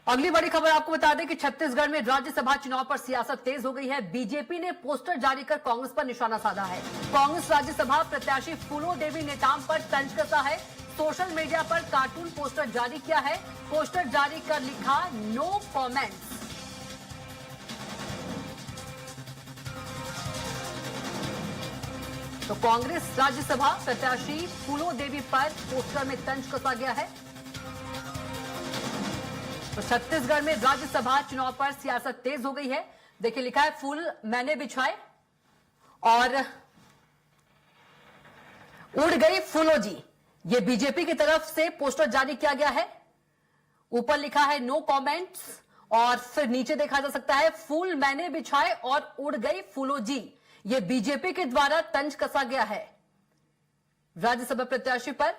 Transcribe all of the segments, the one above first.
अगली बड़ी खबर आपको बता दें कि छत्तीसगढ़ में राज्यसभा चुनाव पर सियासत तेज हो गई है। बीजेपी ने पोस्टर जारी कर कांग्रेस पर निशाना साधा है। कांग्रेस राज्यसभा प्रत्याशी फूलो देवी नेताम पर तंज कसा है। सोशल मीडिया पर कार्टून पोस्टर जारी किया है। पोस्टर जारी कर लिखा नो कमेंट्स। तो कांग्रेस राज्यसभा प्रत्याशी फूलो देवी पर पोस्टर में तंज कसा गया है। तो छत्तीसगढ़ में राज्यसभा चुनाव पर सियासत तेज हो गई है। देखिए लिखा है फूल मैंने बिछाए और उड़ गई फूलो जी। ये बीजेपी की तरफ से पोस्टर जारी किया गया है। ऊपर लिखा है नो कमेंट्स और फिर नीचे देखा जा सकता है फूल मैंने बिछाए और उड़ गई फूलो जी। ये बीजेपी के द्वारा तंज कसा गया है राज्यसभा प्रत्याशी पर।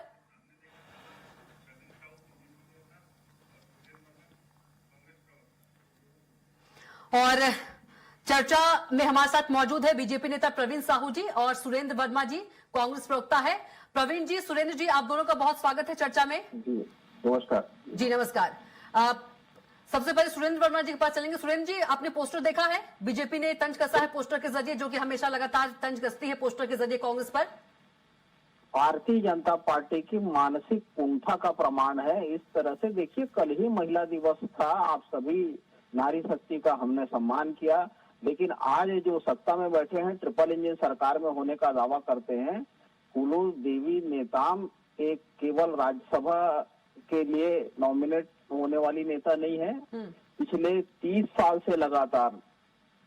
और चर्चा में हमारे साथ मौजूद है बीजेपी नेता प्रवीण साहू जी और सुरेंद्र वर्मा जी, कांग्रेस प्रवक्ता है। प्रवीण जी, सुरेंद्र जी, आप दोनों का बहुत स्वागत है चर्चा में। जी नमस्कार। जी नमस्कार। सबसे पहले सुरेंद्र वर्मा जी के पास चलेंगे। सुरेंद्र जी, आपने पोस्टर देखा है, बीजेपी ने तंज कसा है पोस्टर के जरिए, जो कि हमेशा लगातार तंज कसती है पोस्टर के जरिए कांग्रेस पर। भारतीय जनता पार्टी की मानसिक कुंठा का प्रमाण है। इस तरह से देखिए, कल ही महिला दिवस था, आप सभी नारी शक्ति का हमने सम्मान किया, लेकिन आज जो सत्ता में बैठे हैं, ट्रिपल इंजन सरकार में होने का दावा करते हैं। फूलो देवी नेताम एक केवल राज्यसभा के लिए नॉमिनेट होने वाली नेता नहीं है। पिछले 30 साल से लगातार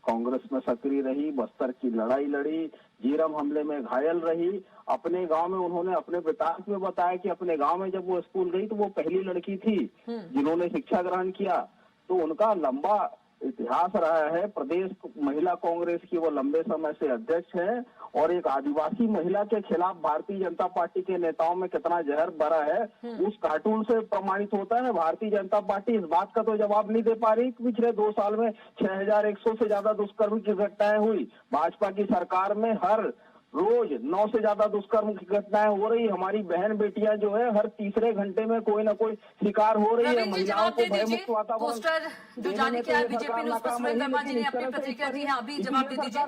कांग्रेस में सक्रिय रही, बस्तर की लड़ाई लड़ी, झीरम हमले में घायल रही। अपने गांव में उन्होंने अपने पिता में बताया कि अपने गांव में जब वो स्कूल गई तो वो पहली लड़की थी जिन्होंने शिक्षा ग्रहण किया। तो उनका लंबा इतिहास रहा है। प्रदेश महिला कांग्रेस की वो लंबे समय से अध्यक्ष है और एक आदिवासी महिला के खिलाफ भारतीय जनता पार्टी के नेताओं में कितना जहर भरा है उस कार्टून से प्रमाणित होता है। भारतीय जनता पार्टी इस बात का तो जवाब नहीं दे पा रही। पिछले 2 साल में 6100 से ज्यादा दुष्कर्म की घटनाएं हुई। भाजपा की सरकार में हर रोज 9 से ज्यादा दुष्कर्म की घटनाएं हो रही। हमारी बहन बेटियां जो है हर तीसरे घंटे में कोई ना कोई शिकार हो रही है। महिलाओं को भयमुक्त वातावरण पोस्टर जो जारी किया है बीजेपी ने, उस पर सुरेंद्र वर्मा जी ने अपनी प्रतिक्रिया दी है। अभी जवाब दे दीजिए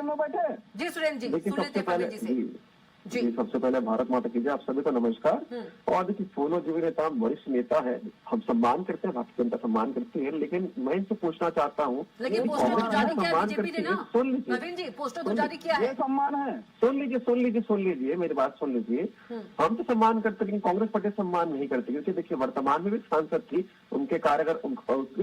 जी सुरेंद्र जी, सुन लेते प्रवीण जी से। जी सबसे पहले भारत माता की जय। आप सभी को नमस्कार। और देखिए, फूलो देवी नेताम वरिष्ठ नेता है, हम सम्मान करते हैं, भारतीय जनता सम्मान करती है, लेकिन मैं इनसे पूछना चाहता हूँ, लेकिन पोस्टर तो जारी किया है बीजेपी ने ना। प्रवीण जी, पोस्टर तो जारी किया है, सम्मान है। सुन लीजिए मेरी बात सुन लीजिए। हम तो सम्मान करते, लेकिन कांग्रेस पार्टी सम्मान नहीं करती, क्योंकि देखिए वर्तमान में भी सांसद थी, उनके कार्यकर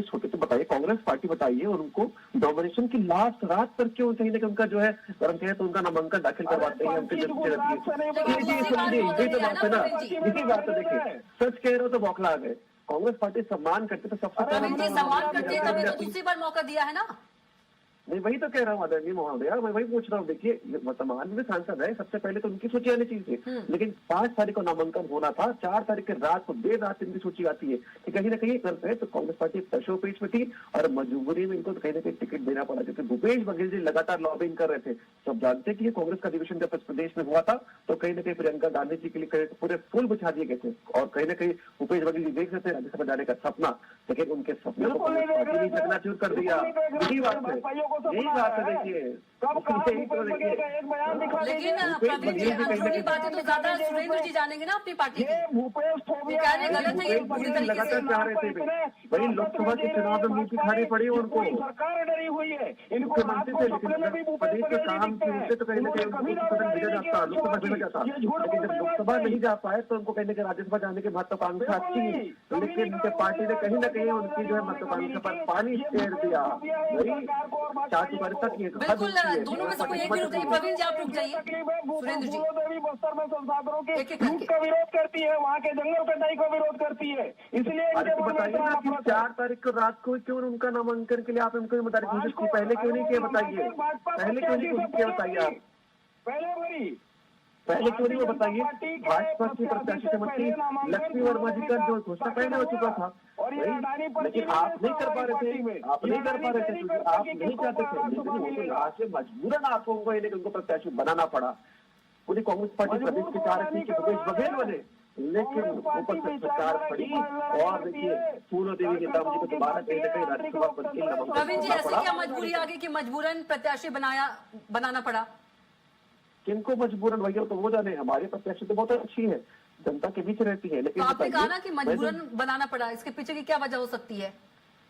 छोटे से बताइए, कांग्रेस पार्टी बताइए, और उनको डोमिनेशन की लास्ट रात पर क्यों कहीं ना कहीं उनका जो है कहे तो उनका नामांकन दाखिल करवाते हैं, उनके जब इसी बात तो देखिए, सच कह रहे हो तो बौखला आ गए। कांग्रेस पार्टी सम्मान करते तो सबसे पहले सम्मान करती है, तभी तो दूसरी बार मौका दिया है ना। नहीं, वही तो कह रहा हूँ आदरणीय महोदय, मैं वही पूछ रहा हूँ। देखिए, वर्तमान में सांसद है, सबसे पहले तो उनकी सूची आनी चाहिए थी, लेकिन 5 तारीख को नामांकन होना था, 4 तारीख की रात को देर रात इनकी सूची आती है कि कहीं ना कहीं करते हैं। तो कांग्रेस पार्टी तशो पेश में थी और मजबूरी में इनको कहीं ना कहीं टिकट देना पड़ा, क्योंकि भूपेश बघेल जी लगातार लॉबिंग कर रहे थे। सब जानते कि कांग्रेस का अधिवेशन जब प्रदेश में हुआ था तो कहीं ना कहीं प्रियंका गांधी जी के लिए पूरे फूल बिछा दिए गए थे, और कहीं ना कहीं भूपेश बघेल जी देख रहे थे राज्यसभा जाने का सपना, लेकिन उनके सपने को कांग्रेस पार्टी ने चकनाचूर कर दिया। यही बात है। लेकिन प्रवीण जी, अंदरूनी बातें तो ज्यादा सुरेंद्र जी जानेंगे ना अपनी पार्टी की। क्या गलत है ये पूरी तरीके से? वही लोकसभा के चुनाव में नीति खानी पड़ी उनको, सरकार डरी हुई है, मुख्यमंत्री से, लेकिन प्रदेश के काम की वजह से तो कहीं ना कहीं उनको सदन भेजा जाता, लोकसभा भेजा जाता, लेकिन जब लोकसभा नहीं जा पाए तो उनको कहीं ना कहीं राज्यसभा जाने की महत्वाकांक्षा थी, लेकिन उनके पार्टी ने कहीं ना कहीं उनकी जो है महत्वाकांक्षा पर पानी फेर दिया। वही बिल्कुल, दोनों में से कोई एक भी रुक जाइए। प्रवीण जी, आप रुक जाइए। सुरेंद्र जी, बस्तर में संसाधनों के लूट का विरोध करती है, वहाँ के जंगल कटाई का विरोध करती है, इसलिए बताइए ना कि 4 तारीख को रात को क्यों उनका नामांकन के लिए आप इनको ईमानदारी घोषित की, पहले क्यों नहीं किया बताइए, पहले क्यों नहीं किया बताइए आप, पहले क्यों नहीं वो बताइए। भाजपा की प्रत्याशी समर्थी लक्ष्मी वर्मा जी का जो घोषणा पहले हो चुका था, लेकिन आप नहीं कर पा रहे थे, आप नहीं कर पा रहे थे क्योंकि आप नहीं चाहते थे, लेकिन वो तो लास्ट में मजबूरन आपको उनको प्रत्याशी बनाना पड़ा। पूरी कांग्रेस पार्टी प्रदेश के चाह रही थी कि भूपेश बघेल बने, लेकिन ऊपर से सरकार पड़ी और देखिए फूलो देवी नेताम जी को दोबारा कहीं ना कहीं राज्यसभा पद के लिए नामांकन प्रवीण जी, करना ऐसी पड़ा। क्या मजबूरी आ गई कि मजबूरन प्रत्याशी बनाना पड़ा? किनको मजबूरन भैया तो वो जाने, हमारी प्रत्याशी तो बहुत अच्छी है, जनता के बीच रहती है, तो लेकिन आपने कहा ना कि बताइए, मजबूरन बनाना पड़ा, इसके पीछे की क्या वजह हो सकती है,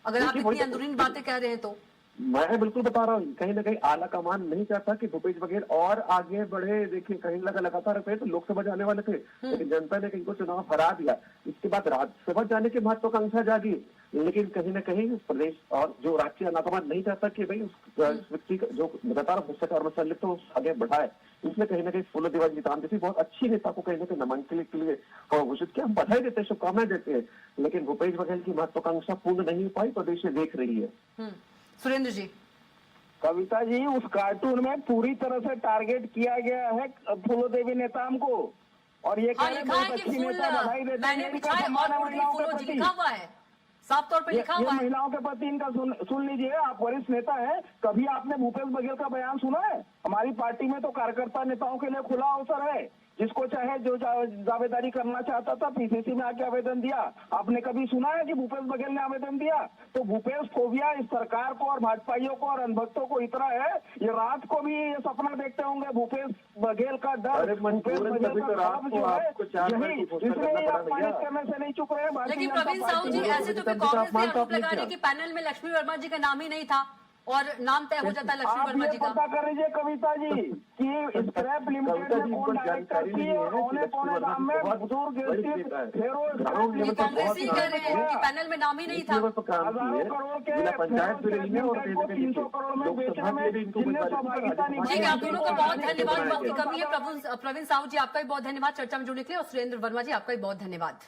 अगर आप देखिए, इतनी वही तो- अंदरूनी बातें कह रहे हैं तो? मैं बिल्कुल बता रहा हूँ, कहीं ना कहीं आला कमान नहीं चाहता कि भूपेश बघेल और आगे बढ़े। देखिए कहीं लगातार थे तो लोकसभा जाने वाले थे, लेकिन जनता ने कहीं को चुनाव हरा दिया। इसके बाद राज्यसभा जाने की महत्वाकांक्षा जागी, लेकिन कहीं ना कहीं प्रदेश और जो राष्ट्रीय आला कमान नहीं चाहता कि भाई उस व्यक्ति का जो लगातार भ्रष्टाचार में संलिप्त हो आगे बढ़ाए, इसलिए कहीं ना कहीं फूलो देवी नेताम जैसी बहुत अच्छी नेता को कहीं ना कहीं नामांकन के लिए घोषित किया। हम बधाई देते हैं, शुभकामनाएं देते हैं, लेकिन भूपेश बघेल की महत्वाकांक्षा पूर्ण नहीं हो पाई, प्रदेश से देख रही है। सुरेंद्र जी, कविता जी, उस कार्टून में पूरी तरह से टारगेट किया गया है फूलो देवी नेताम को, और ये हाँ कह रहे लिखा है बहुत कि अच्छी फूल नेता, बधाई देते हैं, मैंने इनका बिछाए सम्मान है और उड़ गई महिलाओं के फूलोजी, प्रति। लिखा हुआ है, साफ तौर पे लिखा ये हुआ है। महिलाओं के प्रति इनका सुन लीजिए, आप वरिष्ठ नेता हैं, कभी आपने भूपेश बघेल का बयान सुना है? हमारी पार्टी में तो कार्यकर्ता नेताओं के लिए खुला अवसर है, जिसको चाहे जो दावेदारी करना चाहता था पीसीसी में आके आवेदन दिया। आपने कभी सुना है कि भूपेश बघेल ने आवेदन दिया? तो भूपेश फोबिया इस सरकार को और भाजपाइयों को और अनभक्तों को इतना है, ये रात को भी ये सपना देखते होंगे भूपेश बघेल का डर, अरे भूपेश मजबूरन बघेल कभी का तो रात खौफ को जो है, आपको 4 बजे यही की घोषणा इसलिए करना ये पड़ा अपमानित भैया। करने से नहीं चुप रहे भारतीय लेकिन जनता प्रवीण पार्टी साहू जी, के ऐसे तो फिर जनता कांग्रेस ने अपमान तो आरोप आपने लगा रही है किया। कि पैनल में लक्ष्मी वर्मा जी का नाम ही नहीं था और नाम तय हो जाता है लक्ष्मी आप वर्मा ये जी का। पता कर लीजिए कविता जी कि स्क्रैप लिमिटेड कविता जी, में इनको कौन डायरेक्टर जानकारी थी नहीं और है औने कि पौने लक्ष्मी दाम में वर्मा जी बुजुर्ग बहुत स्थित नेता है। फेरो ग्राउंड ये लेवल पर कांग्रेस बहुत ही काम कह रहे हैं किया। कि पैनल में नाम ही नहीं था। लेवल पर काम हजारों किए, करोड़ के जिला पंचायत भी फेरो रही है और स्क्रैप कहीं ना को कहीं 300 करोड़ में लोकसभा बेचने में के लिए इनको जिनने उम्मीदवार सहभागिता बनाया निभाई ठीक है, आप दोनों का बहुत बनाया धन्यवाद। गया। वक्त की कमी है। प्रवीण साहू जी आपका भी बहुत धन्यवाद चर्चा में जुड़ने के लिए, और सुरेंद्र वर्मा जी आपका भी बहुत धन्यवाद।